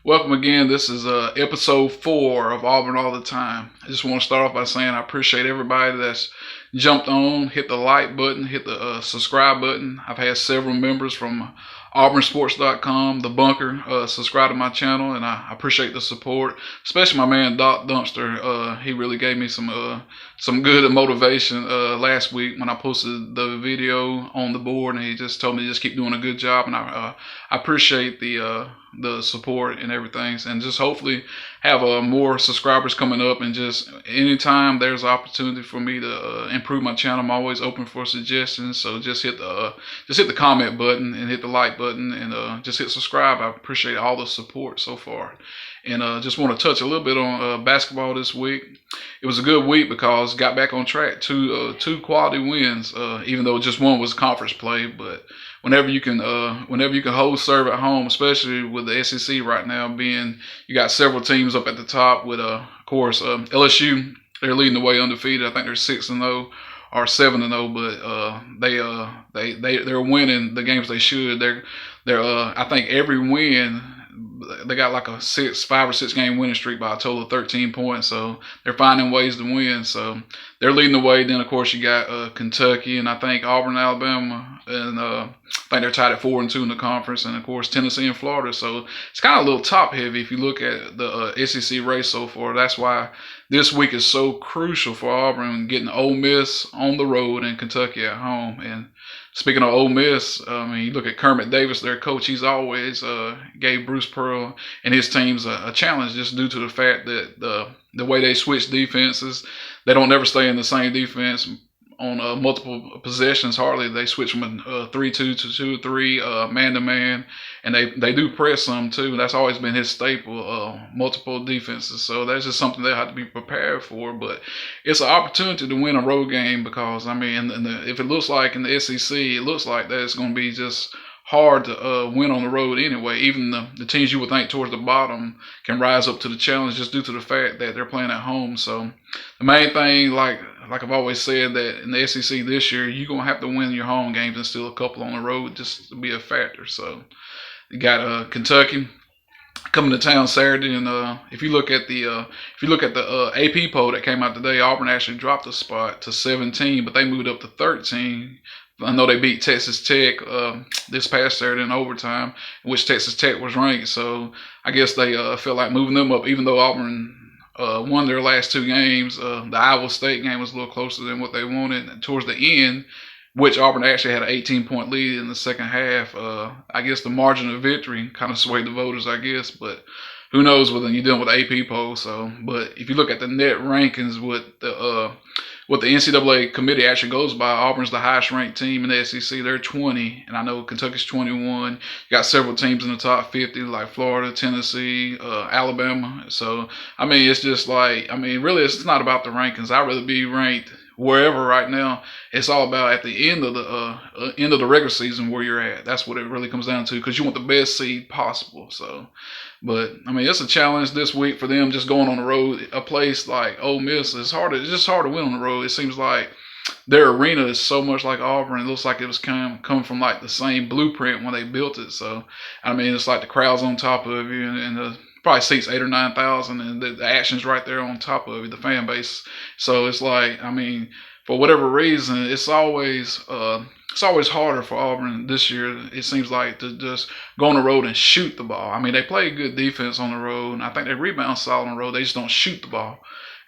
Welcome again. This is episode 4 of Auburn All the Time. I just want to start off by saying I appreciate everybody that's jumped on, hit the like button, hit the subscribe button. I've had several members from auburnsports.com, The Bunker, subscribe to my channel, and I appreciate the support, especially my man Doc Dumpster. He really gave me some good motivation last week when I posted the video on the board, and he just told me to just keep doing a good job, and I appreciate the support and everything, and just hopefully have more subscribers coming up. And just anytime there's an opportunity for me to improve my channel, I'm always open for suggestions. So just hit the comment button and hit the like button, and just hit subscribe. I appreciate all the support so far. And just want to touch a little bit on basketball this week. It was a good week because got back on track. Two quality wins, even though just one was conference play. But whenever you can hold serve at home, especially with the SEC right now, being you got several teams up at the top with of course LSU. They're leading the way undefeated. I think they're 6-0 or 7-0, but they're winning the games they should. I think every win, they got like a 5 or 6 game winning streak by a total of 13 points. So they're finding ways to win. So they're leading the way. Then of course you got Kentucky, and I think Auburn, Alabama, and I think they're tied at 4-2 in the conference, and of course Tennessee and Florida. So it's kind of a little top heavy if you look at the SEC race so far. That's why this week is so crucial for Auburn, getting Ole Miss on the road and Kentucky at home. And speaking of Ole Miss, you look at Kermit Davis, their coach. He's always gave Bruce Pearl and his teams a challenge, just due to the fact that the way they switch defenses, they don't never stay in the same defense on multiple possessions. Hardly. They switch from 3-2 to 2-3, man-to-man, and they do press some too. That's always been his staple, multiple defenses. So that's just something they have to be prepared for. But it's an opportunity to win a road game because, if it looks like in the SEC, it looks like that it's going to be just hard to win on the road anyway. Even the teams you would think towards the bottom can rise up to the challenge just due to the fact that they're playing at home. So the main thing, like I've always said, that in the SEC this year, you're going to have to win your home games and still a couple on the road just to be a factor. So you got Kentucky coming to town Saturday, and if you look at the AP poll that came out today, Auburn actually dropped a spot to 17, but they moved up to 13. I know they beat Texas Tech this past Saturday in overtime, in which Texas Tech was ranked. So I guess they felt like moving them up, even though Auburn won their last 2 games. The Iowa State game was a little closer than what they wanted. And towards the end, which Auburn actually had an 18-point lead in the second half, I guess the margin of victory kind of swayed the voters, I guess. But who knows when you're dealing with the AP poll. So, but if you look at the net rankings, what the NCAA committee actually goes by, Auburn's the highest ranked team in the SEC. They're 20, and I know Kentucky's 21. You got several teams in the top 50, like Florida, Tennessee, Alabama. So, it's just like, really, it's not about the rankings. I'd rather be ranked wherever right now. It's all about at the end of the regular season where you're at. That's what it really comes down to, because you want the best seed possible. So, but it's a challenge this week for them, just going on the road. A place like Ole Miss is hard. It's just hard to win on the road. It seems like their arena is so much like Auburn. It looks like it was coming from like the same blueprint when they built it. So it's like the crowd's on top of you, and probably seats 8,000 or 9,000, and the action's right there on top of you, the fan base. So it's like, for whatever reason, it's always harder for Auburn this year. It seems like to just go on the road and shoot the ball. They play good defense on the road, and I think they rebound solid on the road. They just don't shoot the ball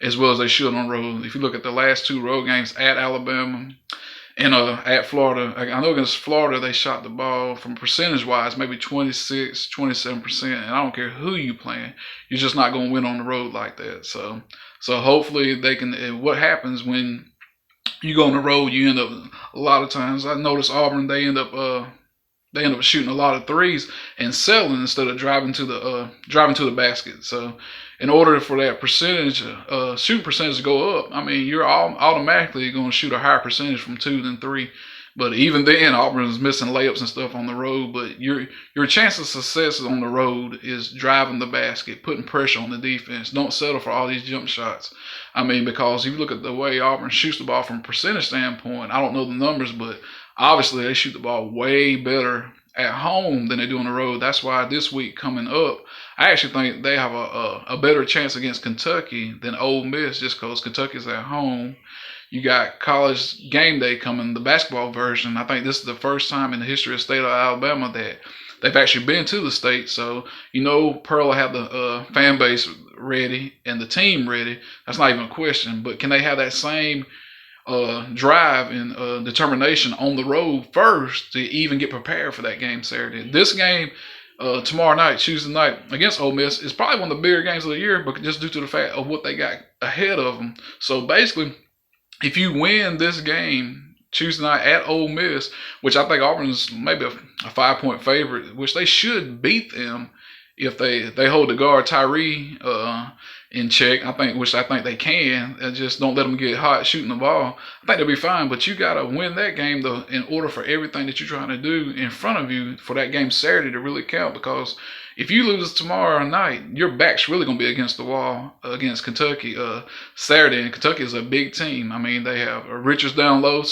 as well as they should on the road. If you look at the last 2 road games at Alabama and at Florida, I know against Florida they shot the ball from percentage-wise maybe 26, 27%, and I don't care who you playing, you're just not going to win on the road like that. So hopefully they can. What happens when you go on the road, you end up, a lot of times, I notice Auburn, they end up shooting a lot of threes and settling instead of driving to the basket. So in order for that shooting percentage to go up, you're automatically going to shoot a higher percentage from 2 than 3. But even then, Auburn is missing layups and stuff on the road. But your chance of success on the road is driving the basket, putting pressure on the defense. Don't settle for all these jump shots. Because if you look at the way Auburn shoots the ball from a percentage standpoint, I don't know the numbers, but obviously they shoot the ball way better at home than they do on the road. That's why this week coming up, I actually think they have a better chance against Kentucky than Ole Miss, just because Kentucky's at home. You got College Game Day coming, the basketball version. I think this is the first time in the history of the state of Alabama that they've actually been to the state. So, Pearl will have the fan base ready and the team ready. That's not even a question. But can they have that same drive and determination on the road first to even get prepared for that game Saturday? This game tomorrow night, Tuesday night, against Ole Miss is probably one of the bigger games of the year, but just due to the fact of what they got ahead of them. So basically, if you win this game Tuesday night at Ole Miss, which I think Auburn's maybe a 5-point favorite, which they should beat them if they hold the guard Tyree in check. I think they can, and just don't let them get hot shooting the ball. I think they'll be fine, but you gotta win that game though in order for everything that you're trying to do in front of you for that game Saturday to really count. Because if you lose tomorrow night, your back's really going to be against the wall against Kentucky Saturday. And Kentucky is a big team. I mean, they have Richards down low,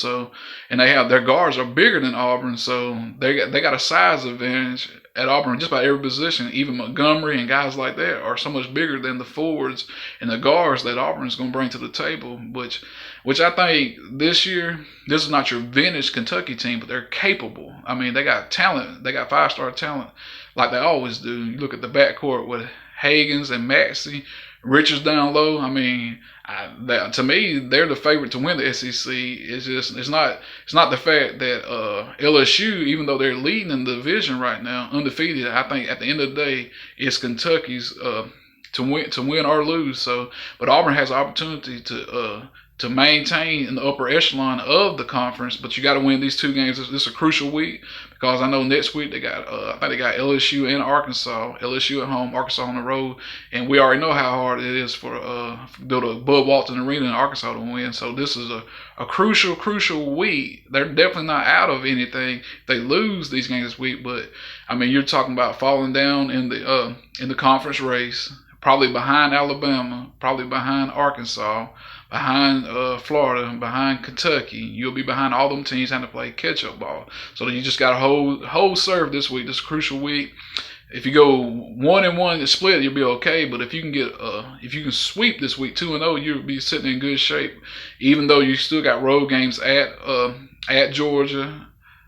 and they have their guards are bigger than Auburn, so they got a size advantage at Auburn just about every position. Even Montgomery and guys like that are so much bigger than the forwards and the guards that Auburn is going to bring to the table. Which I think this year, this is not your vintage Kentucky team, but they're capable. I mean, they got talent. They got 5-star talent like they always do. You look at the backcourt with Hagens and Maxey, Richards down low. I mean, to me, they're the favorite to win the SEC. It's not the fact that LSU, even though they're leading in the division right now, undefeated. I think at the end of the day, it's Kentucky's to win or lose. So, but Auburn has an opportunity to maintain in the upper echelon of the conference, but you got to win these two games. This is a crucial week because I know next week they got I think they got LSU and Arkansas. LSU at home, Arkansas on the road, and we already know how hard it is for go to Bud Walton Arena in Arkansas to win. So this is a crucial week. They're definitely not out of anything if they lose these games this week, but I mean, you're talking about falling down in the conference race, probably behind Alabama, probably behind Arkansas, behind Florida, behind Kentucky. You'll be behind all them teams having to play catch-up ball. So you just got to hold serve this week. This crucial week. If you go 1-1 to split, you'll be okay. But if you can sweep this week 2-0, you'll be sitting in good shape. Even though you still got road games at Georgia,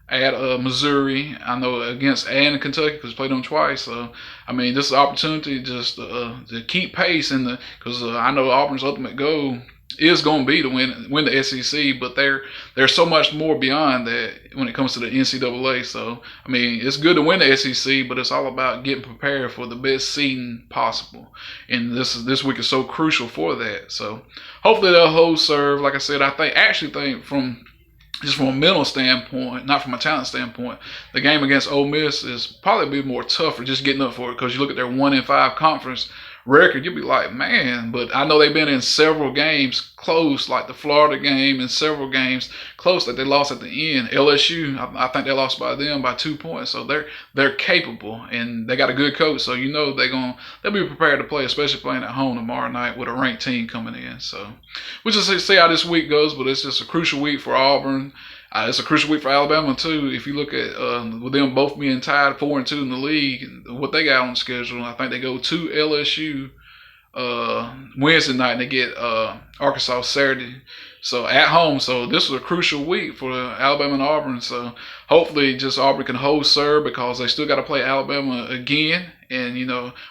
at Missouri, I know against and Kentucky because played them twice. So I mean, this is an opportunity just to keep pace because I know Auburn's ultimate goal is going to be to win the SEC, but there's so much more beyond that when it comes to the NCAA. So I mean, it's good to win the SEC, but it's all about getting prepared for the best seeding possible, and this week is so crucial for that. So hopefully they'll hold serve. Like I said, I actually think from a mental standpoint, not from a talent standpoint, the game against Ole Miss is probably be more tougher just getting up for it, because you look at their 1-5 conference record, you'll be like, man. But I know they've been in several games close, like the Florida game, and several games close that they lost at the end. LSU, I think they lost by 2 points. So they're capable, and they got a good coach. So they'll be prepared to play, especially playing at home tomorrow night with a ranked team coming in. So we'll just see how this week goes. But it's just a crucial week for Auburn. It's a crucial week for Alabama too. If you look at with them both being tied 4-2 in the league, what they got on the schedule, I think they go to LSU Wednesday night and they get Arkansas Saturday. So at home. So this is a crucial week for Alabama and Auburn. So hopefully just Auburn can hold serve, because they still got to play Alabama again. And,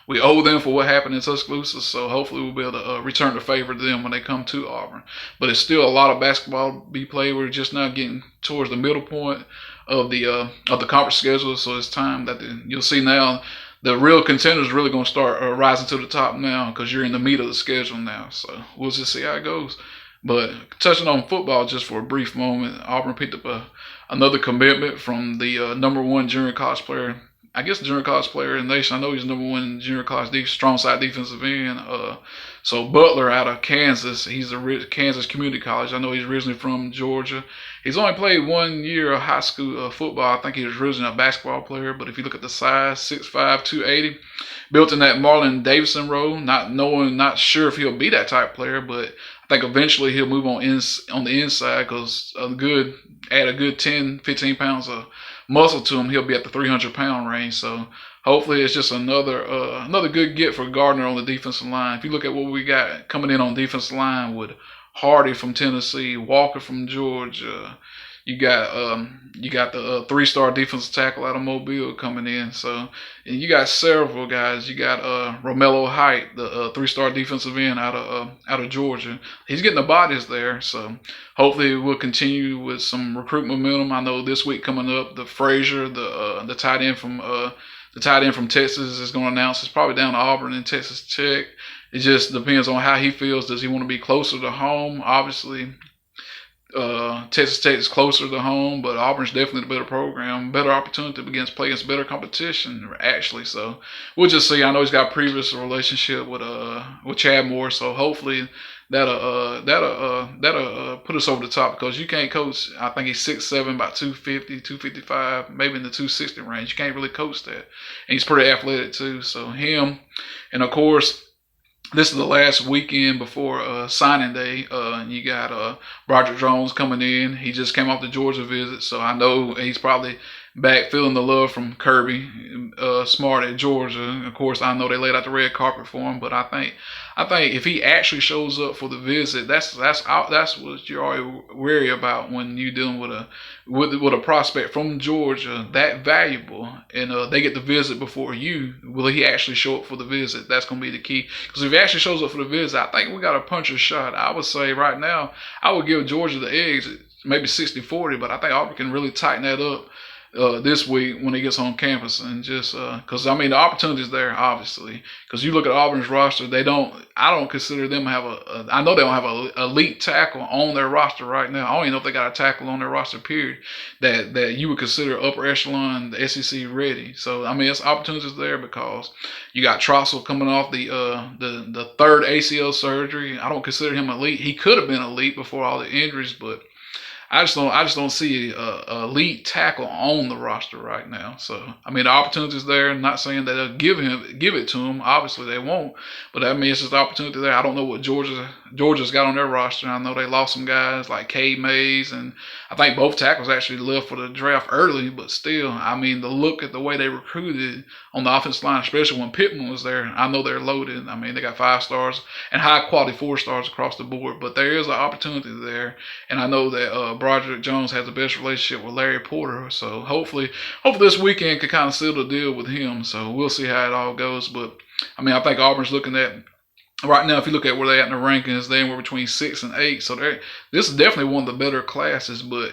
we owe them for what happened in Tuscaloosa. So hopefully we'll be able to return the favor to them when they come to Auburn. But it's still a lot of basketball to be played. We're just now getting towards the middle point of the conference schedule. So it's time that you'll see now the real contenders really going to start rising to the top now, because you're in the meat of the schedule now. So we'll just see how it goes. But touching on football just for a brief moment, Auburn picked up another commitment from the number one junior college player, I guess junior college player in the nation. I know he's number one junior college strong side defensive end. So Butler out of Kansas. He's a Kansas Community College. I know he's originally from Georgia. He's only played 1 year of high school football. I think he was originally a basketball player. But if you look at the size, 6'5", 280, built in that Marlon Davidson role, not sure if he'll be that type of player, but I think eventually he'll move on the inside, because add a good 10, 15 pounds of muscle to him, he'll be at the 300-pound range. So hopefully it's just another good get for Gardner on the defensive line. If you look at what we got coming in on defensive line with Hardy from Tennessee, Walker from Georgia, you got the 3-star defensive tackle out of Mobile coming in. So and you got several guys. You got Romello Height, the 3-star defensive end out of Georgia. He's getting the bodies there. So hopefully we'll continue with some recruit momentum. I know this week coming up, the Frazier, the tight end from Texas is going to announce it's probably down to Auburn and Texas Tech. It just depends on how he feels. Does he want to be closer to home? Obviously, Texas Tech is closer to home, but Auburn's definitely the better program, better opportunity to play against better competition, actually. So we'll just see. I know he's got a previous relationship with Chad Moore, so hopefully that'll put us over the top, because you can't coach. I think he's 6'7", about 250, 255, maybe in the 260 range. You can't really coach that, and he's pretty athletic too. So him, and of course, this is the last weekend before signing day. You got Broderick Jones coming in. He just came off the Georgia visit, so I know he's probably back feeling the love from Kirby Smart at Georgia. Of course, I know they laid out the red carpet for him, but I think if he actually shows up for the visit, that's what you're already wary about when you're dealing with a prospect from Georgia that valuable, and they get the visit before you. Will he actually show up for the visit? That's going to be the key. Because if he actually shows up for the visit, I think we got a puncher's shot. I would say right now, I would give Georgia the edge, maybe 60-40, but I think Auburn can really tighten that up this week when he gets on campus, and just because I mean the opportunity is there, obviously. Because you look at Auburn's roster, I don't consider them have I know they don't have an elite tackle on their roster right now. I don't even know if they got a tackle on their roster, period, that you would consider upper echelon, the SEC ready. So I mean, it's opportunities there, because you got Trossel coming off the third ACL surgery. I don't consider him elite. He could have been elite before all the injuries, but I just don't see a elite tackle on the roster right now. So I mean, the opportunity's there. I'm not saying that they'll give it to him. Obviously they won't. But I mean, it's just the opportunity there. I don't know what Georgia's got on their roster. I know they lost some guys like Cade Mays, and I think both tackles actually left for the draft early. But still, I mean, the look at the way they recruited on the offensive line, especially when Pittman was there, I know they're loaded. I mean, they got 5 stars and high quality 4 stars across the board. But there is an opportunity there, and I know that Broderick Jones has the best relationship with Larry Porter. So hopefully this weekend could kind of seal the deal with him. So we'll see how it all goes. But I mean, I think Auburn's looking at right now, if you look at where they're at in the rankings, they were between 6 and 8. So this is definitely one of the better classes. But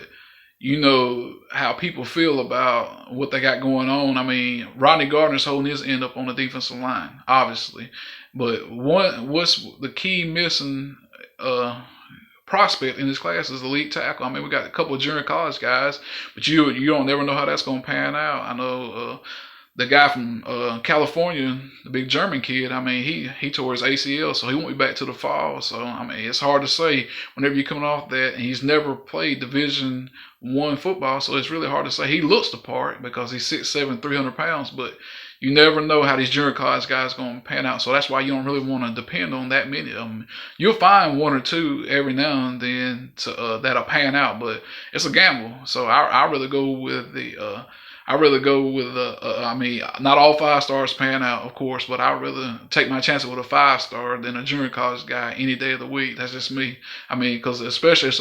you know how people feel about what they got going on. I mean, Rodney Gardner's holding his end up on the defensive line, obviously. But what's the key missing prospect in this class is elite tackle. I mean, we got a couple of junior college guys, but you don't never know how that's going to pan out. I know the guy from California, the big German kid, I mean, he tore his ACL, so he won't be back to the fall. So, I mean, it's hard to say whenever you're coming off that, and he's never played Division I football, so it's really hard to say. He looks the part because he's 6'7", 300 pounds, but you never know how these junior college guys going to pan out. So that's why you don't really want to depend on that many of them. You'll find 1 or 2 every now and then that'll pan out, but it's a gamble. So I rather go with I mean, not all 5 stars pan out, of course, but I'd rather take my chances with a 5-star than a junior college guy any day of the week. That's just me. I mean, because especially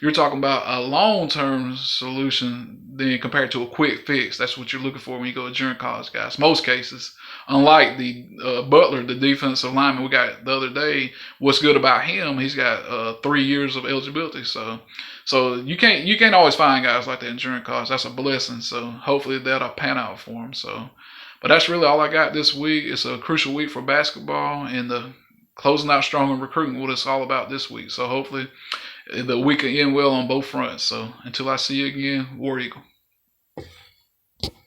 you're talking about a long-term solution then compared to a quick fix. That's what you're looking for when you go to junior college guys. Most cases, unlike the Butler, the defensive lineman we got the other day, what's good about him, he's got 3 years of eligibility. So you can't always find guys like that in junior college. That's a blessing. So hopefully that'll pan out for him. So, but that's really all I got this week. It's a crucial week for basketball, and the closing out strong and recruiting what it's all about this week. So hopefully the week will end well on both fronts. So until I see you again, War Eagle.